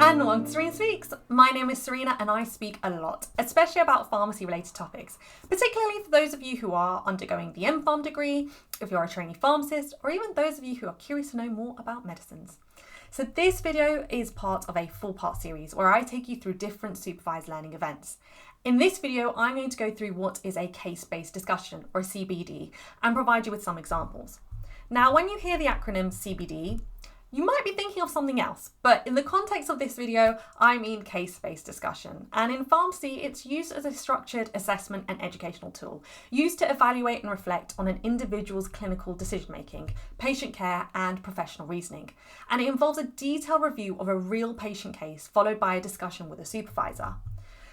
And welcome to Serena Speaks. My name is Serena and I speak a lot, especially about pharmacy related topics, particularly for those of you who are undergoing the MPharm degree, if you're a trainee pharmacist, or even those of you who are curious to know more about medicines. So this video is part of a 4-part series where I take you through different supervised learning events. In this video, I'm going to go through what is a case-based discussion, or CBD, and provide you with some examples. Now, when you hear the acronym CBD, you might be thinking of something else, but in the context of this video, I mean case-based discussion. And in pharmacy, it's used as a structured assessment and educational tool, used to evaluate and reflect on an individual's clinical decision-making, patient care, and professional reasoning. And it involves a detailed review of a real patient case, followed by a discussion with a supervisor.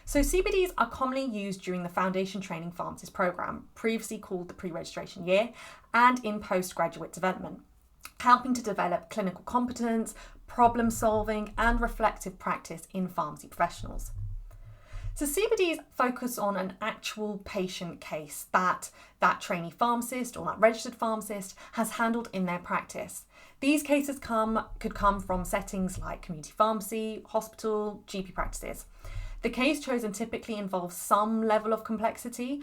So CBDs are commonly used during the Foundation Training Pharmacist Programme, previously called the pre-registration year, and in postgraduate development, helping to develop clinical competence, problem solving, and reflective practice in pharmacy professionals. So CBDs focus on an actual patient case that trainee pharmacist or that registered pharmacist has handled in their practice. These cases could come from settings like community pharmacy, hospital, GP practices. The case chosen typically involves some level of complexity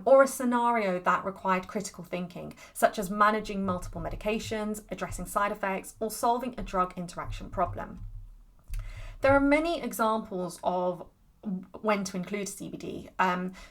or a scenario that required critical thinking, such as managing multiple medications, addressing side effects, or solving a drug interaction problem. There are many examples of when to include CBD.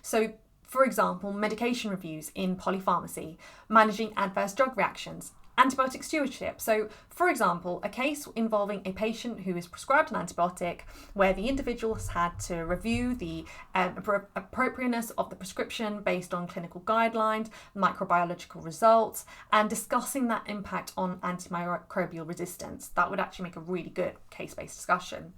So, for example, medication reviews in polypharmacy, managing adverse drug reactions, antibiotic stewardship. So, for example, a case involving a patient who is prescribed an antibiotic where the individual has had to review the appropriateness of the prescription based on clinical guidelines, microbiological results, and discussing that impact on antimicrobial resistance. That would actually make a really good case-based discussion.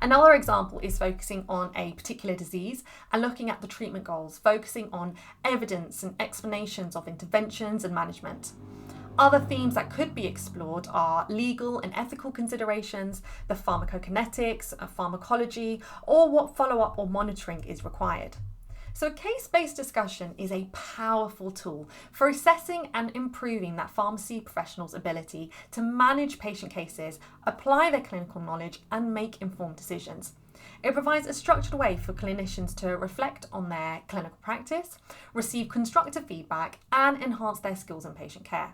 Another example is focusing on a particular disease and looking at the treatment goals, focusing on evidence and explanations of interventions and management. Other themes that could be explored are legal and ethical considerations, the pharmacokinetics, pharmacology, or what follow-up or monitoring is required. So a case-based discussion is a powerful tool for assessing and improving that pharmacy professional's ability to manage patient cases, apply their clinical knowledge, and make informed decisions. It provides a structured way for clinicians to reflect on their clinical practice, receive constructive feedback, and enhance their skills in patient care.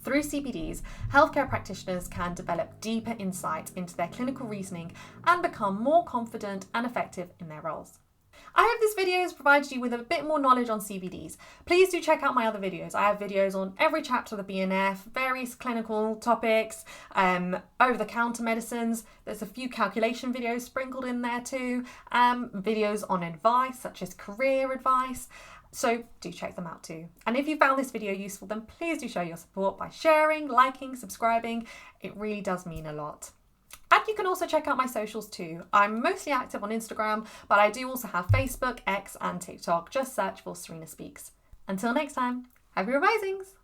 Through CBDs, healthcare practitioners can develop deeper insight into their clinical reasoning and become more confident and effective in their roles. I hope this video has provided you with a bit more knowledge on CBDs. Please do check out my other videos. I have videos on every chapter of the BNF, various clinical topics, over-the-counter medicines. There's a few calculation videos sprinkled in there too, videos on advice such as career advice. So do check them out too. And if you found this video useful, then please do show your support by sharing, liking, subscribing. It really does mean a lot. And you can also check out my socials too. I'm mostly active on Instagram, but I do also have Facebook, X, and TikTok. Just search for Serena Speaks. Until next time, happy revisings!